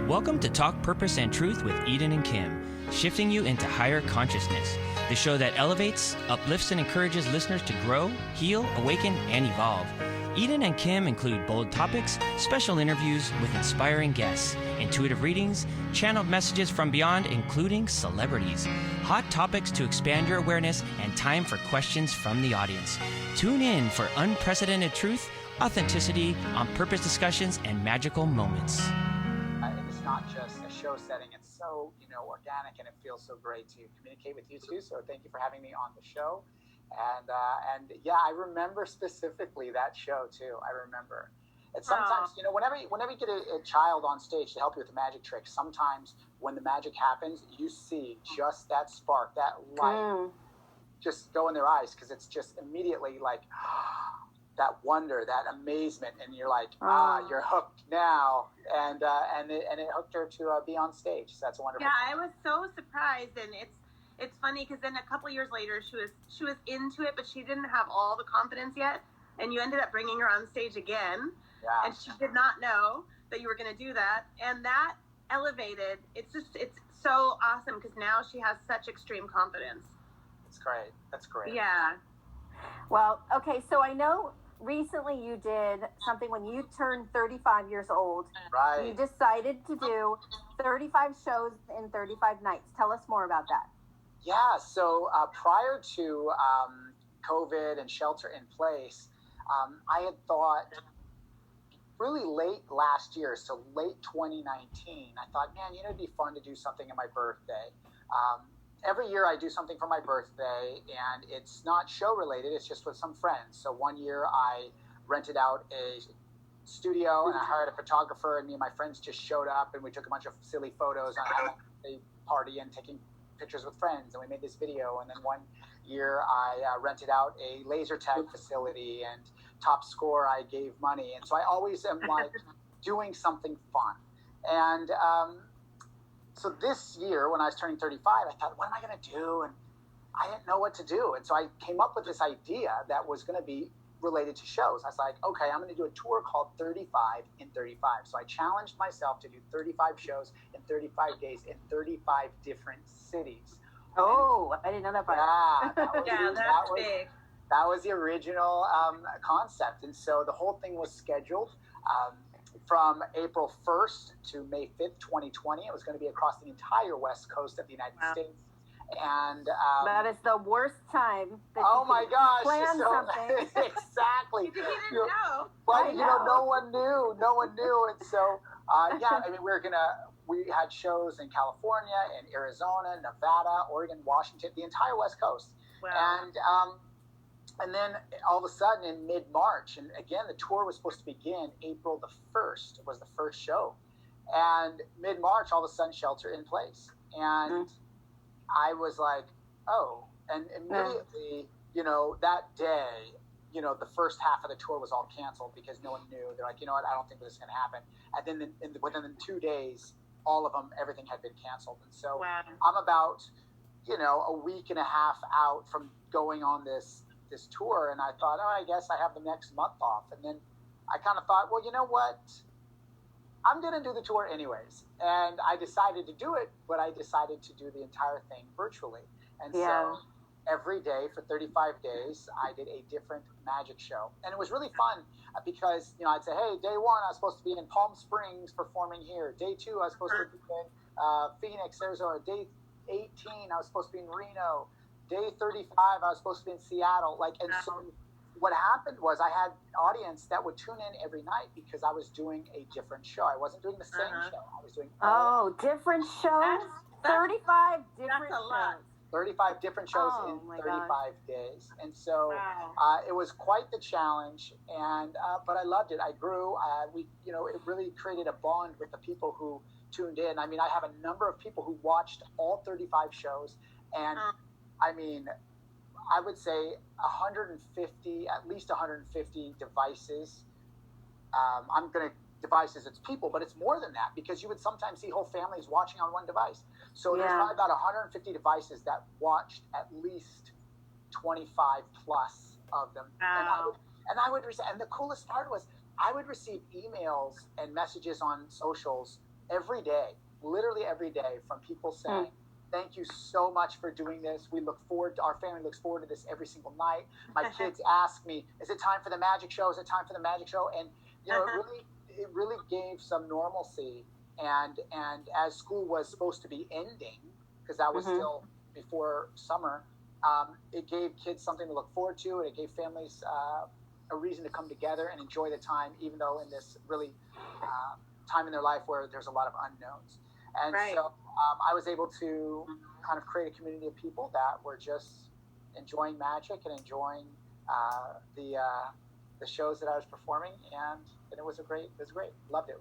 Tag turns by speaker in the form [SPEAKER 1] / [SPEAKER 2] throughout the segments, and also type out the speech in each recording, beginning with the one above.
[SPEAKER 1] Welcome to Talk Purpose and Truth with Eden and Kim, shifting you into higher consciousness, the show that elevates, uplifts, and encourages listeners to grow, heal, awaken, and evolve. Eden and Kim include bold topics, special interviews with inspiring guests, intuitive readings, channeled messages from beyond, including celebrities, hot topics to expand your awareness, and time for questions from the audience. Tune in for unprecedented truth, authenticity, on-purpose discussions, and magical moments.
[SPEAKER 2] It's not just a show setting. It's so, organic, and it feels so great to communicate with you too. So thank you for having me on the show. And yeah, I remember specifically that show too. I remember. And sometimes, whenever you get a child on stage to help you with a magic trick, sometimes when the magic happens, you see just that spark, that light just go in their eyes, because it's just immediately like that wonder, that amazement, and you're like, you're hooked now, and it hooked her to be on stage. So that's a wonderful.
[SPEAKER 3] Yeah, I was so surprised, and it's funny because then a couple years later, she was into it, but she didn't have all the confidence yet, and you ended up bringing her on stage again, and she did not know that you were going to do that, and that elevated. It's so awesome because now she has such extreme confidence.
[SPEAKER 2] It's great. That's great.
[SPEAKER 3] Yeah.
[SPEAKER 4] Well, okay, so I know recently you did something when you turned 35 years old.
[SPEAKER 2] Right.
[SPEAKER 4] You decided to do 35 shows in 35 nights. Tell us more about that.
[SPEAKER 2] Yeah, so prior to COVID and shelter in place, I had thought really late last year, so late 2019, I thought, man, it'd be fun to do something on my birthday. Every year I do something for my birthday, and it's not show related, it's just with some friends. So one year I rented out a studio and I hired a photographer, and me and my friends just showed up and we took a bunch of silly photos on having a party and taking pictures with friends, and we made this video. And then one year I rented out a laser tag facility, and top score I gave money. And so I always am like doing something fun. And so this year, when I was turning 35, I thought, what am I going to do? And I didn't know what to do. And so I came up with this idea that was going to be related to shows. I was like, okay, I'm going to do a tour called 35 in 35. So I challenged myself to do 35 shows in 35 days in 35 different cities.
[SPEAKER 4] Oh, I didn't know that part.
[SPEAKER 2] Yeah,
[SPEAKER 3] that's big.
[SPEAKER 2] That was the original concept. And so the whole thing was scheduled from April 1st to May 5th, 2020. It was going to be across the entire west coast of the United States. And
[SPEAKER 4] that is the worst time that
[SPEAKER 2] my gosh,
[SPEAKER 4] plan something.
[SPEAKER 2] Exactly.
[SPEAKER 3] You didn't know.
[SPEAKER 2] But no one knew. And so we had shows in California, in Arizona, Nevada, Oregon, Washington, the entire west coast.
[SPEAKER 3] Wow.
[SPEAKER 2] And then all of a sudden in mid-March, and again, the tour was supposed to begin April the 1st, was the first show. And mid-March, all of a sudden, shelter in place. And I was like, oh. And immediately, that day, the first half of the tour was all canceled because no one knew. They're like, what, I don't think this is going to happen. And then within 2 days, all of them, everything had been canceled. And so I'm about, a week and a half out from going on this tour, and I thought, I guess I have the next month off. And then I kind of thought, well, you know what? I'm going to do the tour anyways. And I decided to do it, but I decided to do the entire thing virtually. And so every day for 35 days, I did a different magic show. And it was really fun because, I'd say, hey, day 1, I was supposed to be in Palm Springs performing here. Day 2, I was supposed to be in Phoenix, Arizona. Day 18, I was supposed to be in Reno. Day 35, I was supposed to be in Seattle. So what happened was I had an audience that would tune in every night because I was doing a different show. I wasn't doing the same show. I was doing
[SPEAKER 4] different shows? 35 different shows.
[SPEAKER 2] 35 different shows in 35 days. And so it was quite the challenge, and but I loved it. I grew. It really created a bond with the people who tuned in. I mean, I have a number of people who watched all 35 shows, and I would say 150, at least 150 devices. Devices, it's people, but it's more than that, because you would sometimes see whole families watching on one device. So there's probably about 150 devices that watched at least 25 plus of them.
[SPEAKER 3] Wow.
[SPEAKER 2] And I would receive, and the coolest part was I would receive emails and messages on socials every day, literally every day, from people saying, thank you so much for doing this. Our family looks forward to this every single night. My kids ask me, is it time for the magic show? Is it time for the magic show? And, it really gave some normalcy. And as school was supposed to be ending, because that was still before summer, it gave kids something to look forward to, and it gave families a reason to come together and enjoy the time, even though in this really time in their life where there's a lot of unknowns. And so I was able to kind of create a community of people that were just enjoying magic and enjoying the shows that I was performing, and it was great. Loved it.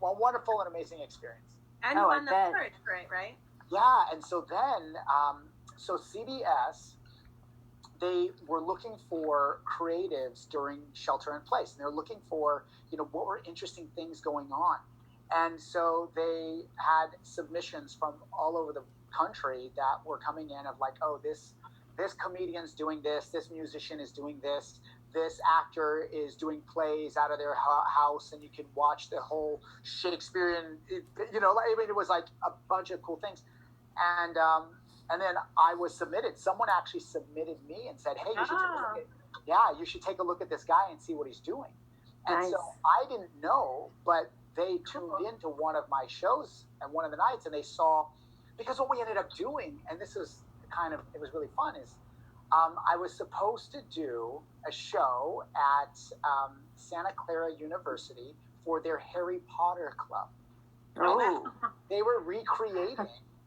[SPEAKER 2] Wonderful and amazing experience.
[SPEAKER 3] And you won the Courage, right?
[SPEAKER 2] Yeah, and so then, so CBS, they were looking for creatives during shelter in place, and they're looking for, what were interesting things going on. And so they had submissions from all over the country that were coming in of like, oh, this comedian's doing this musician is doing this actor is doing plays out of their house, and you can watch the whole Shakespearean, it was like a bunch of cool things. And then I was submitted. Someone actually submitted me and said, hey, you should take a look at this guy and see what he's doing. And so I didn't know, but they tuned into one of my shows and one of the nights, and they saw, because what we ended up doing, and this is it was really fun, is I was supposed to do a show at Santa Clara University for their Harry Potter club.
[SPEAKER 4] Oh.
[SPEAKER 2] They were recreating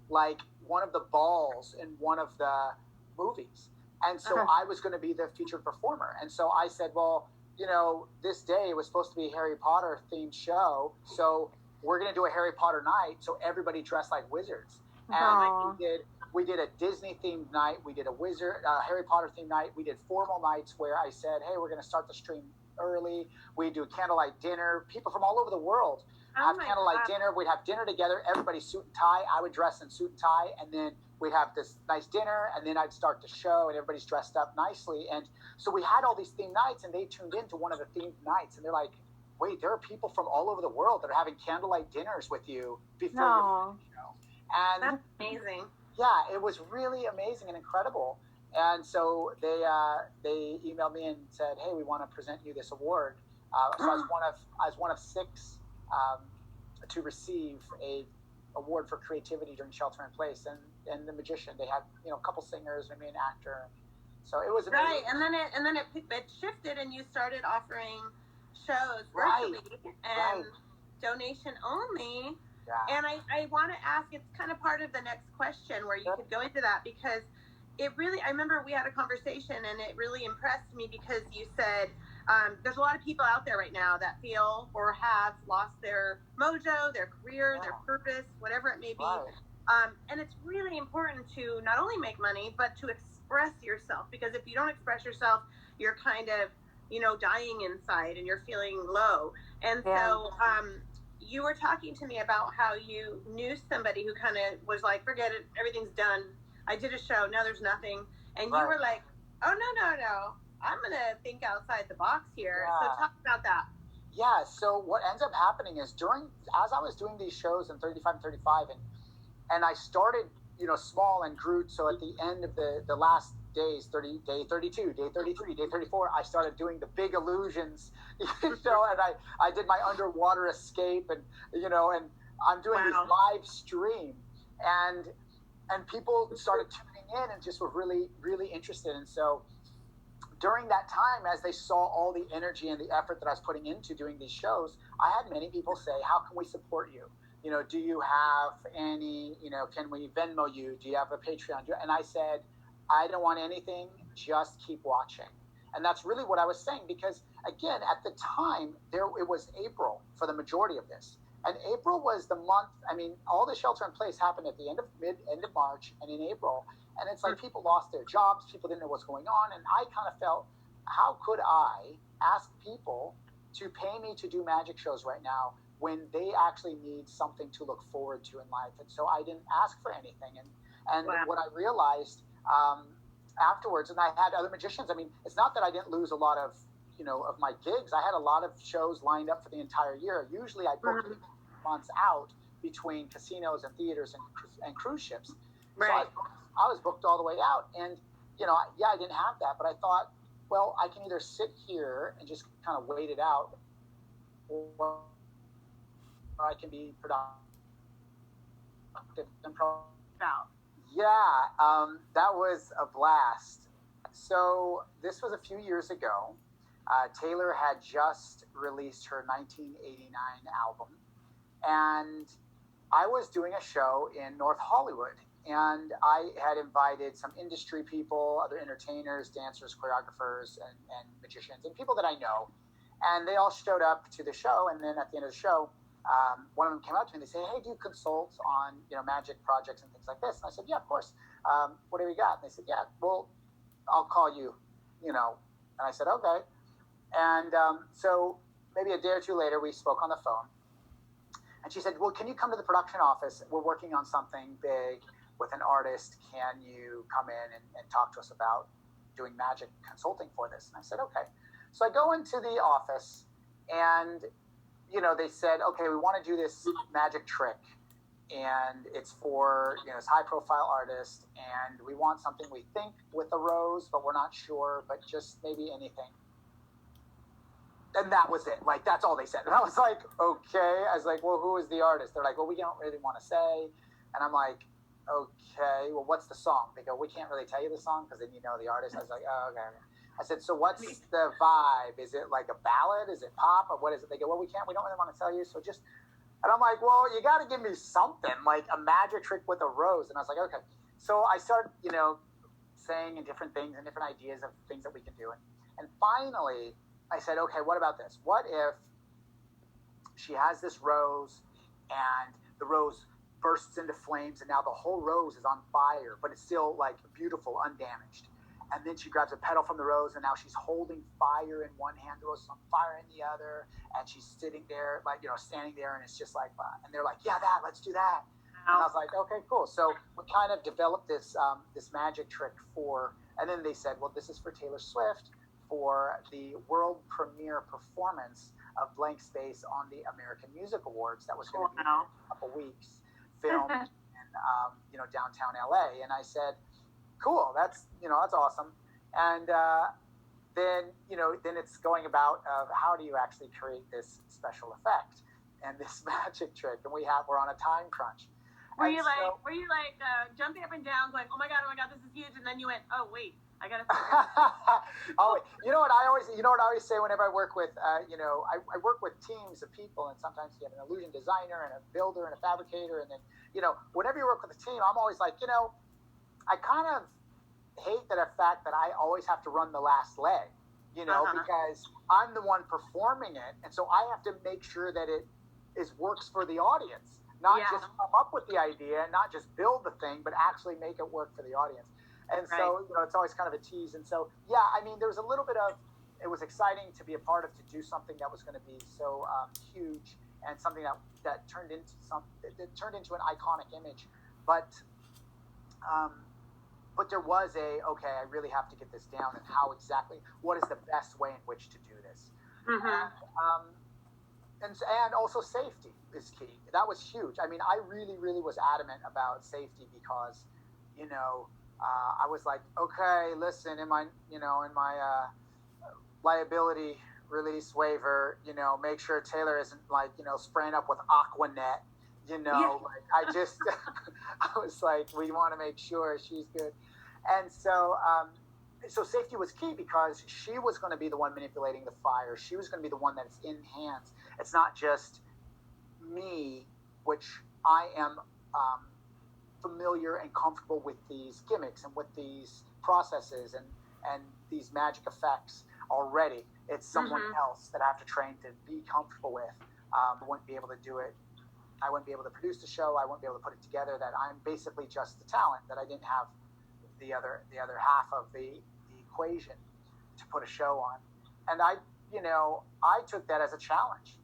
[SPEAKER 2] like one of the balls in one of the movies. And so I was going to be the featured performer. And so I said, well, this day was supposed to be a Harry Potter themed show. So we're going to do a Harry Potter night. So everybody dressed like wizards. And we did a Disney themed night. We did a Harry Potter themed night. We did formal nights where I said, hey, we're going to start the stream early. We do candlelight dinner. People from all over the world have candlelight dinner. We'd have dinner together. Everybody suit and tie. I would dress in suit and tie, and then we'd have this nice dinner, and then I'd start the show, and everybody's dressed up nicely. And so we had all these themed nights, and they tuned into one of the themed nights, and they're like, wait, there are people from all over the world that are having candlelight dinners with you before your show. And
[SPEAKER 3] that's amazing.
[SPEAKER 2] Yeah, it was really amazing and incredible. And so they emailed me and said, hey, we want to present you this award. So I was one of 6 to receive a award for creativity during shelter in place, and the magician. They had a couple singers, maybe an actor. So it was amazing.
[SPEAKER 3] Right, and then it shifted, and you started offering shows virtually and donation only. Yeah. And I want to ask, it's kind of part of the next question where you could go into that, because I remember we had a conversation, and it really impressed me because you said there's a lot of people out there right now that feel or have lost their mojo, their career, their purpose, whatever it may be. And it's really important to not only make money, but to express yourself, because if you don't express yourself, you're kind of, dying inside and you're feeling low. And so you were talking to me about how you knew somebody who kind of was like, forget it, everything's done. I did a show, now there's nothing. And you were like, oh, no. I'm going to think outside the box here. So talk about that.
[SPEAKER 2] Yeah, so what ends up happening is as I was doing these shows in 35 and 35, and I started, small and grew. So at the end of the last days, day 32, day 33, day 34, I started doing the big illusions, and I did my underwater escape, and I'm doing this live stream, and people started tuning in and just were really, really interested. And so during that time, as they saw all the energy and the effort that I was putting into doing these shows, I had many people say, how can we support you? Do you have any, can we Venmo you? Do you have a Patreon? And I said, I don't want anything, just keep watching. And that's really what I was saying, because again, at the time, it was April for the majority of this. And April was the month, all the shelter in place happened at the end of March and in April. And it's like people lost their jobs, people didn't know what's going on. And I kind of felt, how could I ask people to pay me to do magic shows right now when they actually need something to look forward to in life? And so I didn't ask for anything. And what I realized afterwards, and I had other magicians, it's not that I didn't lose a lot of, of my gigs. I had a lot of shows lined up for the entire year. Usually I book months out between casinos and theaters and cruise ships.
[SPEAKER 3] Right.
[SPEAKER 2] So I was booked all the way out. And, I didn't have that, but I thought, well, I can either sit here and just kind of wait it out, or I can be productive and that was a blast. So this was a few years ago. Taylor had just released her 1989 album, and I was doing a show in North Hollywood, and I had invited some industry people, other entertainers, dancers, choreographers, and magicians, and people that I know, and they all showed up to the show. And then at the end of the show, one of them came up to me and they said, "Hey, do you consult on magic projects and things like this?" And I said, "Yeah, of course. What do we got?" And they said, "Yeah, well, I'll call you." And I said, "Okay." And so maybe a day or two later, we spoke on the phone, and she said, "Well, can you come to the production office? We're working on something big with an artist. Can you come in and talk to us about doing magic consulting for this?" And I said, "Okay." So I go into the office, and they said, "Okay, we want to do this magic trick, and it's for this high-profile artist, and we want something we think with a rose, but we're not sure, but just maybe anything." And that was it. Like, that's all they said. And I was like, okay. I was like, "Well, who is the artist?" They're like, "Well, we don't really want to say." And I'm like, "Okay, well, what's the song?" They go, "We can't really tell you the song because then you know the artist." I was like, "Oh, okay." I said, "So what's the vibe? Is it like a ballad? Is it pop? Or what is it?" They go, "Well, we don't really want to tell you. So just," and I'm like, "Well, you got to give me something, like a magic trick with a rose." And I was like, "Okay." So I started, saying and different things and different ideas of things that we can do. And finally I said, "Okay, what about this? What if she has this rose and the rose bursts into flames and now the whole rose is on fire, but it's still like beautiful, undamaged. And then she grabs a petal from the rose and now she's holding fire in one hand, the rose is on fire in the other, and she's sitting there, like, standing there, and it's just like, and they're like, "Yeah, let's do that." And I was like, "Okay, cool." So we kind of developed this magic trick and then they said, "Well, this is for Taylor Swift for the world premiere performance of Blank Space on the American Music Awards that was going to be in a couple weeks, filmed in downtown LA." And I said, "Cool, that's awesome." And then it's going about how do you actually create this special effect and this magic trick, and we're on a time crunch.
[SPEAKER 3] Were you like jumping up and down, going, "Oh my god, this is huge," and then you went, "Oh wait, I gotta."
[SPEAKER 2] Oh, what I always say whenever I work with, I work with teams of people, and sometimes you have an illusion designer and a builder and a fabricator, and then whenever you work with a team, I'm always like, I kind of hate the fact that I always have to run the last leg, because I'm the one performing it, and so I have to make sure that it works for the audience. Not just come up with the idea, not just build the thing, but actually make it work for the audience. And so, it's always kind of a tease. And so, there was a little bit of, it was exciting to be a part of, to do something that was going to be so huge, and something that turned into an iconic image. But there was okay, I really have to get this down, and what is the best way in which to do this? Mm-hmm. And also safety is key. That was huge. I mean, I really, really was adamant about safety because, I was like, okay, listen, in my liability release waiver, make sure Taylor isn't like, spraying up with Aquanet, like I just, I was like, we want to make sure she's good. And so, so safety was key because she was going to be the one manipulating the fire. She was going to be the one that's in hands. It's not just me, which I am familiar and comfortable with these gimmicks and with these processes and these magic effects already. It's someone else that I have to train to be comfortable with. I wouldn't be able to do it. I wouldn't be able to produce the show. I wouldn't be able to put it together. That I'm basically just the talent, that I didn't have the other half of the equation to put a show on. And I took that as a challenge.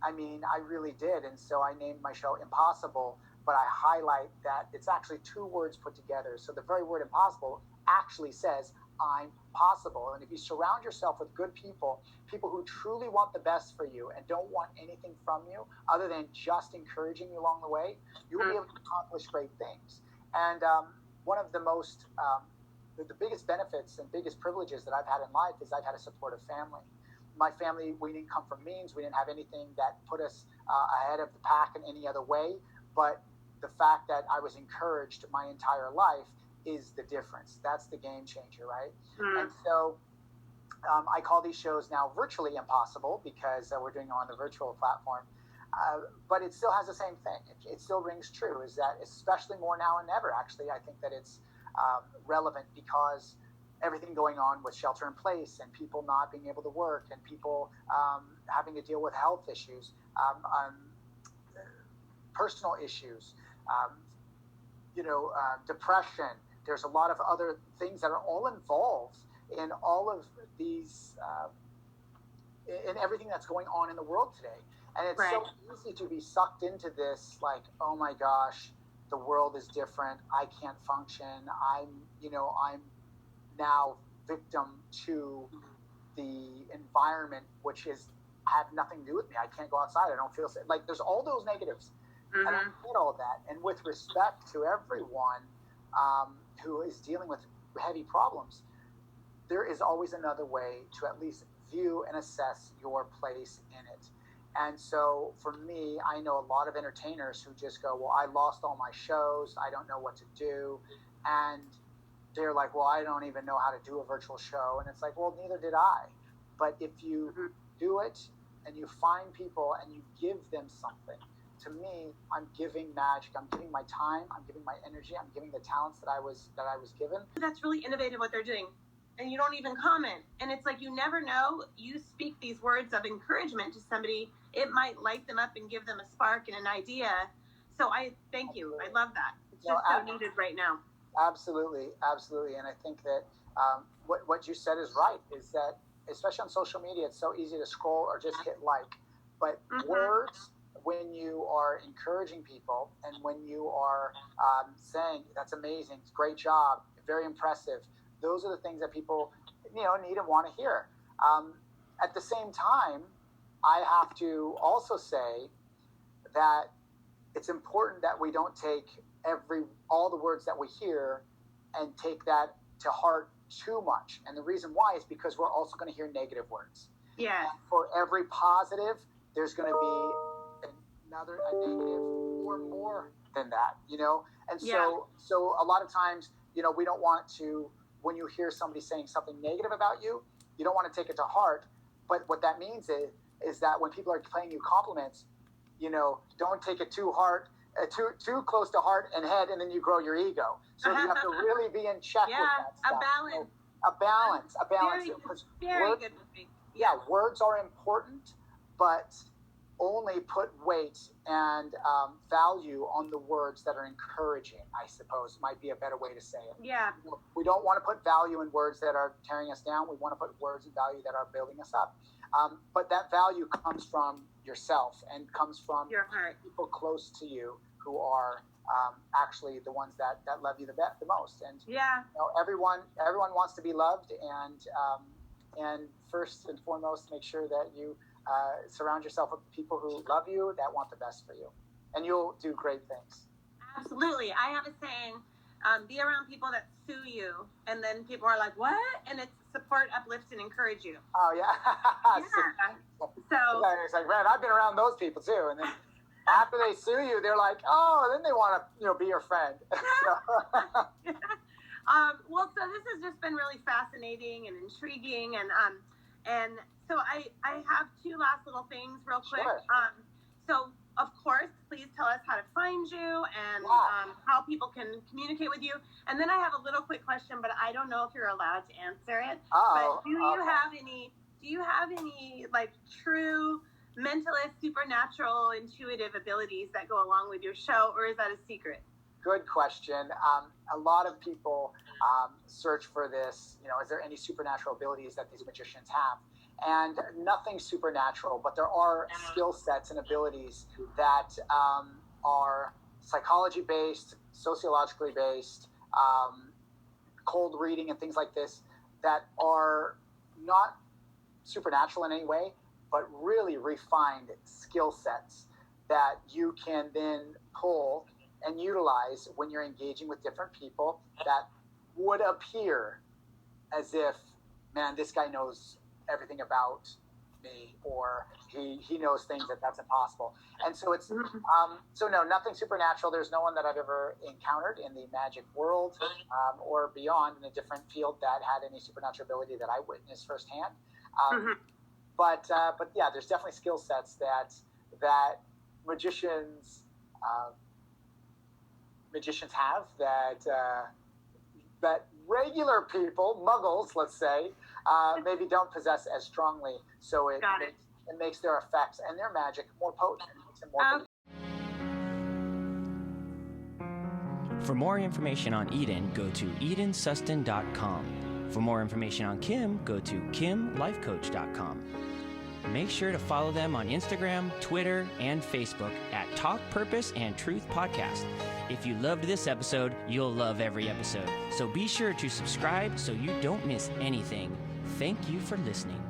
[SPEAKER 2] I mean, I really did. And so I named my show Impossible, but I highlight that it's actually two words put together. So the very word impossible actually says I'm possible. And if you surround yourself with good people, people who truly want the best for you and don't want anything from you other than just encouraging you along the way, you will be able to accomplish great things. And one of the most, the biggest benefits and biggest privileges that I've had in life is I've had a supportive family. My family, we didn't come from means. We didn't have anything that put us ahead of the pack in any other way. But the fact that I was encouraged my entire life is the difference. That's the game changer, right? And so I call these shows now virtually impossible because we're doing it on the virtual platform. But it still has the same thing. It still rings true, is that especially more now than ever, actually, I think that it's relevant because everything going on with shelter in place and people not being able to work and people having to deal with health issues, personal issues, depression. There's a lot of other things that are all involved in all of these, in everything that's going on in the world today. And it's so easy to be sucked into this, like, oh my gosh, the world is different. I can't function. I'm now victim to the environment, which have nothing to do with me. I can't go outside. I don't feel safe. Like, there's all those negatives. And I get all that. And with respect to everyone who is dealing with heavy problems, there is always another way to at least view and assess your place in it. And so for me, I know a lot of entertainers who just go, well, I lost all my shows. I don't know what to do. And they're like, well, I don't even know how to do a virtual show. And it's like, well, neither did I. But if you do it and you find people and you give them something, to me, I'm giving magic. I'm giving my time. I'm giving my energy. I'm giving the talents that I was given.
[SPEAKER 3] That's really innovative what they're doing. And you don't even comment. And it's like, you never know. You speak these words of encouragement to somebody. It might light them up and give them a spark and an idea. So I thank you. I love that. It's just so needed right now.
[SPEAKER 2] Absolutely. Absolutely. And I think that what you said is right, is that especially on social media, it's so easy to scroll or just hit like. But words, when you are encouraging people and when you are saying, that's amazing, great job, very impressive, those are the things that people need and want to hear. At the same time, I have to also say that it's important that we don't take all the words that we hear and take that to heart too much. And the reason why is because we're also going to hear negative words.
[SPEAKER 3] Yeah.
[SPEAKER 2] For every positive, there's going to be a negative or more than that, And so a lot of times, we don't want to, when you hear somebody saying something negative about you, you don't want to take it to heart. But what that means is that when people are paying you compliments, don't take it too hard, too close to heart and head, and then you grow your ego. So you have to really be in check with that stuff. A balance.
[SPEAKER 3] Very good.
[SPEAKER 2] Yeah, words are important, but only put weight and value on the words that are encouraging, I suppose, might be a better way to say it.
[SPEAKER 3] Yeah.
[SPEAKER 2] We don't want to put value in words that are tearing us down. We want to put words and value that are building us up. But that value comes from yourself and comes from
[SPEAKER 3] your heart.
[SPEAKER 2] People close to you who are actually the ones that love you the most. And everyone wants to be loved, and first and foremost, make sure that you surround yourself with people who love you, that want the best for you, and you'll do great things.
[SPEAKER 3] Absolutely. I have a saying, be around people that sue you, and then people are like, what? And it's support, uplift, and encourage you.
[SPEAKER 2] Oh, yeah.
[SPEAKER 3] So
[SPEAKER 2] it's like, man, I've been around those people too. And then after they sue you, they're like, oh, then they want to, be your friend.
[SPEAKER 3] Well, so this has just been really fascinating and intriguing, and so I have two last little things real quick.
[SPEAKER 2] Sure.
[SPEAKER 3] So of course, please tell us how to find you and how people can communicate with you. And then I have a little quick question, but I don't know if you're allowed to answer it. But do you have any like true mentalist, supernatural, intuitive abilities that go along with your show, or is that a secret?
[SPEAKER 2] Good question. A lot of people search for this, is there any supernatural abilities that these magicians have? And nothing supernatural, but there are skill sets and abilities that are psychology-based, sociologically based, cold reading and things like this, that are not supernatural in any way, but really refined skill sets that you can then pull and utilize when you're engaging with different people that would appear as if, man, this guy knows everything about me, or he knows things that's impossible. And so it's so no, nothing supernatural. There's no one that I've ever encountered in the magic world or beyond in a different field that had any supernatural ability that I witnessed firsthand. But yeah, there's definitely skill sets that magicians have that regular people, muggles, let's say, maybe don't possess as strongly. So it makes their effects and their magic more potent. It makes it more
[SPEAKER 1] For more information on Eden, go to edensustin.com. For more information on Kim, go to kimlifecoach.com. Make sure to follow them on Instagram, Twitter, and Facebook at Talk Purpose and Truth Podcast. If you loved this episode, you'll love every episode. So be sure to subscribe so you don't miss anything. Thank you for listening.